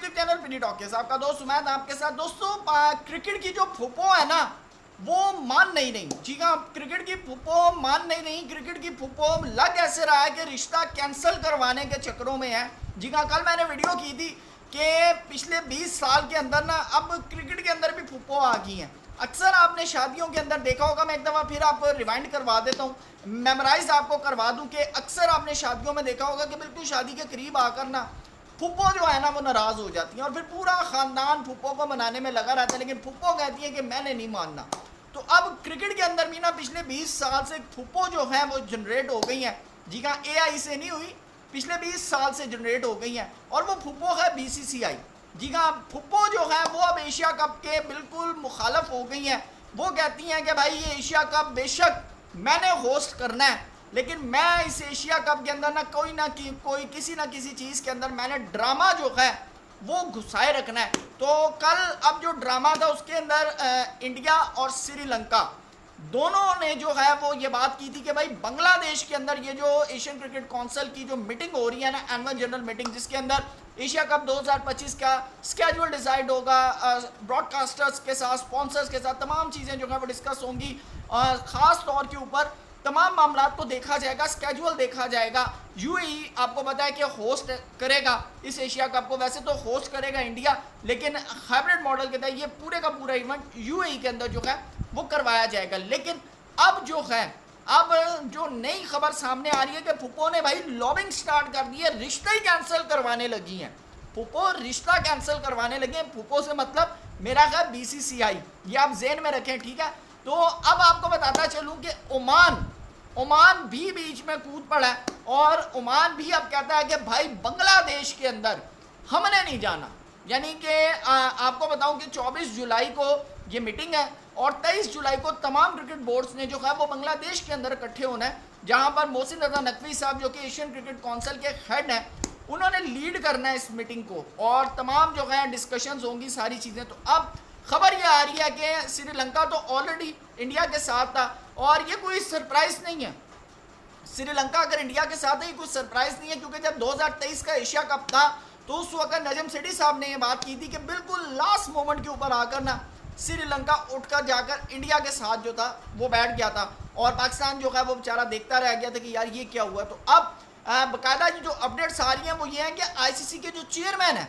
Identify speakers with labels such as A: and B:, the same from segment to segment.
A: YouTube channel PD talkies, आपका दोस्त उमैद आपके साथ। दोस्तों क्रिकेट की जो फुप्पो है ना वो मान नहीं रही। जी हाँ, क्रिकेट की फुप्पो मान नहीं रही। क्रिकेट की फुप्पो लग ऐसे रहा है कि रिश्ता कैंसिल करवाने के चक्करों में है। जी हाँ, कल मैंने वीडियो की थी कि पिछले 20 साल के अंदर ना अब क्रिकेट के अंदर भी फुप्पो आ गई हैं। अक्सर आपने शादियों के अंदर देखा होगा, मैं एक दफ़ा फिर आपको रिवाइंड करवा देता हूँ, मेमोराइज आपको करवा दूँ कि अक्सर आपने शादियों में देखा होगा कि बिल्कुल शादी के करीब आकर ना फुप्पो जो है ना वो नाराज़ हो जाती हैं और फिर पूरा ख़ानदान फुप्पो को मनाने में लगा रहता है, लेकिन फुप्पो कहती है कि मैंने नहीं मानना। तो अब क्रिकेट के अंदर भी ना पिछले 20 साल से फुप्पो जो है वो जनरेट हो गई हैं। जी हाँ, AI से नहीं हुई, पिछले 20 साल से जनरेट हो गई हैं और वो फुप्पो है BCCI। जी हाँ, फुप्पो जो है वो अब एशिया कप के बिल्कुल मुखालफ हो गई हैं। वो कहती हैं कि भाई ये एशिया कप बेशक मैंने होस्ट करना है, लेकिन मैं इस एशिया कप के अंदर ना कोई किसी ना किसी चीज़ के अंदर मैंने ड्रामा जो है वो घुसाए रखना है। तो कल अब जो ड्रामा था उसके अंदर इंडिया और श्रीलंका दोनों ने जो है वो ये बात की थी कि भाई बांग्लादेश के अंदर ये जो एशियन क्रिकेट काउंसिल की जो मीटिंग हो रही है ना, एनुअल जनरल मीटिंग, जिसके अंदर एशिया कप 2025 का स्केड्यूल डिसाइड होगा, ब्रॉडकास्टर्स के साथ, स्पॉन्सर्स के साथ तमाम चीज़ें जो है वो डिस्कस होंगी। ख़ास तौर के ऊपर तमाम मामला को देखा जाएगा, स्केड्यूल देखा जाएगा। UAE आपको पता है कि होस्ट करेगा इस एशिया कप को। वैसे तो होस्ट करेगा इंडिया, लेकिन हाइब्रिड मॉडल के तहत ये पूरे का पूरा इवेंट UAE के अंदर जो है वो करवाया जाएगा। लेकिन अब जो है, अब जो नई खबर सामने आ रही है कि फुप्पो ने भाई लॉबिंग स्टार्ट कर दी है, रिश्ता ही कैंसिल करवाने लगी हैं। फुप्पो रिश्ता कैंसिल करवाने लगे हैं। फुप्पो से मतलब मेरा ख्याल BCCI, ये आप जेन में रखें, ठीक है। तो अब आपको बताता चलूं कि ओमान भी बीच में कूद पड़ा है और ओमान भी अब कहता है कि भाई बांग्लादेश के अंदर हमने नहीं जाना। यानी कि आपको बताऊं कि 24 जुलाई को ये मीटिंग है और 23 जुलाई को तमाम क्रिकेट बोर्ड्स ने जो है वो बांग्लादेश के अंदर इकट्ठे होना है, जहां पर मोहसिन रजा नकवी साहब जो कि एशियन क्रिकेट काउंसिल के हेड हैं, उन्होंने लीड करना है इस मीटिंग को और तमाम जो है डिस्कशंस होंगी, सारी चीज़ें। तो अब खबर ये आ रही है कि श्रीलंका तो ऑलरेडी इंडिया के साथ था और ये कोई सरप्राइज नहीं है। श्रीलंका अगर इंडिया के साथ है ये कोई सरप्राइज नहीं है, क्योंकि जब 2023 का एशिया कप था तो उस वक्त नजम सेठी साहब ने ये बात की थी कि बिल्कुल लास्ट मोमेंट के ऊपर आकर ना श्रीलंका उठकर जाकर इंडिया के साथ जो था वो बैठ गया था और पाकिस्तान जो है वो बेचारा देखता रह गया था कि यार ये क्या हुआ। तो अब बाकायदा जो अपडेट्स आ रही हैं वो ये हैं कि ICC के जो चेयरमैन हैं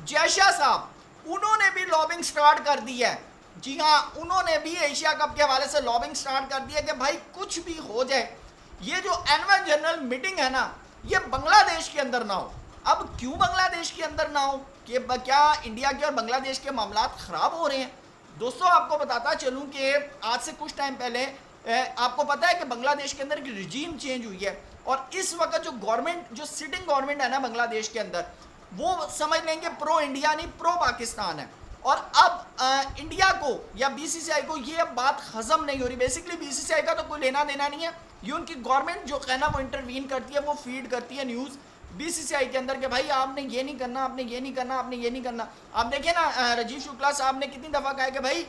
A: जयशाह साहब, उन्होंने भी लॉबिंग स्टार्ट कर दी है। जी हाँ, उन्होंने भी एशिया कप के हवाले से लॉबिंग स्टार्ट कर दी है कि भाई कुछ भी हो जाए, ये जो एनुअल जनरल मीटिंग है ना ये बांग्लादेश के अंदर ना हो। अब क्यों बांग्लादेश के अंदर ना हो, कि क्या इंडिया के और बांग्लादेश के मामला ख़राब हो रहे हैं? दोस्तों आपको बताता चलूँ कि आज से कुछ टाइम पहले आपको पता है कि बांग्लादेश के अंदर रिजीम चेंज हुई है और इस वक्त जो गवर्नमेंट, जो सिटिंग गवर्नमेंट है ना बांग्लादेश के अंदर, वो समझ लेंगे प्रो इंडिया नहीं प्रो पाकिस्तान है। और अब इंडिया को या BCCI को ये बात हजम नहीं हो रही। बेसिकली BCCI का तो कोई लेना देना नहीं है, ये उनकी गवर्नमेंट जो है ना वो इंटरवीन करती है, वो फीड करती है न्यूज़ BCCI के अंदर कि भाई आपने ये नहीं करना, आपने ये नहीं करना, आपने ये नहीं करना। आप देखिए ना राजीव शुक्ला साहब ने कितनी दफ़ा कहा कि भाई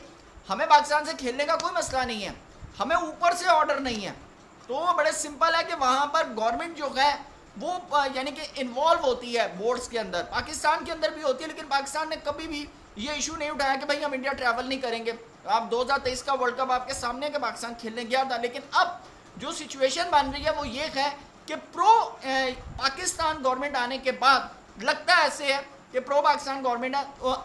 A: हमें पाकिस्तान से खेलने का कोई मसला नहीं है, हमें ऊपर से ऑर्डर नहीं है। तो बड़े सिंपल है कि वहाँ पर गवर्नमेंट जो है वो यानी कि इन्वॉल्व होती है बोर्ड्स के अंदर, पाकिस्तान के अंदर भी होती है, लेकिन पाकिस्तान ने कभी भी ये इशू नहीं उठाया कि भाई हम इंडिया ट्रैवल नहीं करेंगे। आप 2023 का वर्ल्ड कप आपके सामने के पाकिस्तान खेलने गया था, लेकिन अब जो सिचुएशन बन रही है वो ये है कि प्रो पाकिस्तान गवर्नमेंट आने के बाद लगता है ऐसे है कि प्रो पाकिस्तान गवर्नमेंट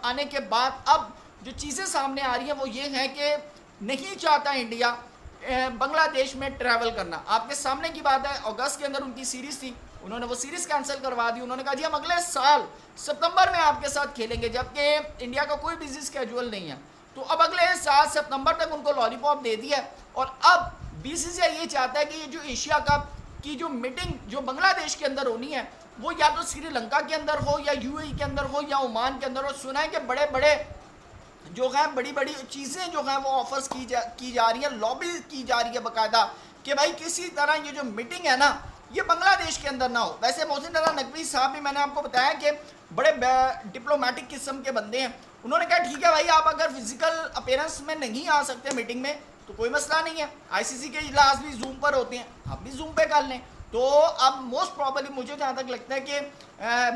A: आने के बाद अब जो चीज़ें सामने आ रही हैं वो ये है कि नहीं चाहता इंडिया बांग्लादेश में ट्रैवल करना। आपके सामने की बात है, अगस्त के अंदर उनकी सीरीज़ थी, उन्होंने वो सीरीज़ कैंसिल करवा दी। उन्होंने कहा जी हम अगले साल सितंबर में आपके साथ खेलेंगे, जबकि इंडिया का कोई बिजी स्केड्यूल नहीं है। तो अब अगले साल सितंबर तक उनको लॉलीपॉप दे दिया और अब BCCI ये चाहता है कि ये जो एशिया कप की जो मीटिंग जो बांग्लादेश के अंदर होनी है वो या तो श्रीलंका के अंदर हो या UAE के अंदर हो या ओमान के अंदर हो। सुना है कि बड़े बड़े जो है बड़ी बड़ी चीज़ें जो हैं वो ऑफर्स की जा रही हैं, लॉबी की जा रही है बाकायदा कि भाई किसी तरह ये जो मीटिंग है ना ये बांग्लादेश के अंदर ना हो। वैसे मोहसिन रजा नकवी साहब भी, मैंने आपको बताया कि बड़े डिप्लोमेटिक किस्म के बंदे हैं, उन्होंने कहा ठीक है भाई आप अगर फिजिकल अपीयरेंस में नहीं आ सकते मीटिंग में तो कोई मसला नहीं है, ICC के इजलास भी जूम पर होते हैं, आप भी जूम पे कर लें। तो अब मोस्ट प्रॉबली मुझे जहाँ तक लगता है कि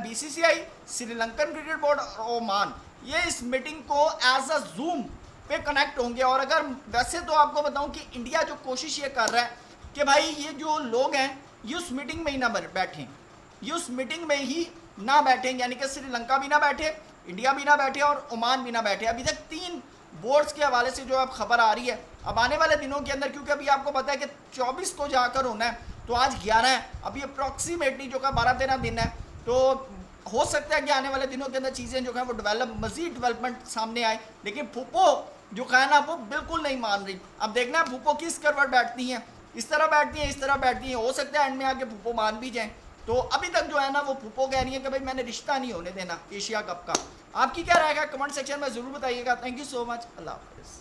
A: बीसीसीआई, श्रीलंकन क्रिकेट बोर्ड और ओमान ये इस मीटिंग को एज अ जूम पे कनेक्ट होंगे। और अगर वैसे तो आपको बताऊं कि इंडिया जो कोशिश ये कर रहा है कि भाई ये जो लोग हैं ये उस मीटिंग में ही ना बैठें, ये उस मीटिंग में ही ना बैठें, यानी कि श्रीलंका भी ना बैठे, इंडिया भी ना बैठे और ओमान भी ना बैठे। अभी तक 3 बोर्ड्स के हवाले से जो अब खबर आ रही है, अब आने वाले दिनों के अंदर, क्योंकि अभी आपको पता है कि 24 को जाकर होना है, तो आज 11 है, अभी अप्रॉक्सीमेटली जो का 12-13 दिन है, तो हो सकता है कि आने वाले दिनों के अंदर चीज़ें जो है वो मजीद डेवलपमेंट सामने आए। लेकिन फूफो जो है ना वो बिल्कुल नहीं मान रही। अब देखना है फूफो किस करवट बैठती हैं, इस तरह बैठती हैं, इस तरह बैठती हैं, हो सकता है एंड में आके फूफो मान भी जाएं। तो अभी तक जो है ना वो फूफो कह रही है कि भाई मैंने रिश्ता नहीं होने देना एशिया कप का। आपकी क्या राय है कमेंट सेक्शन में ज़रूर बताइएगा। थैंक यू सो मच, अल्लाह हाफिज़।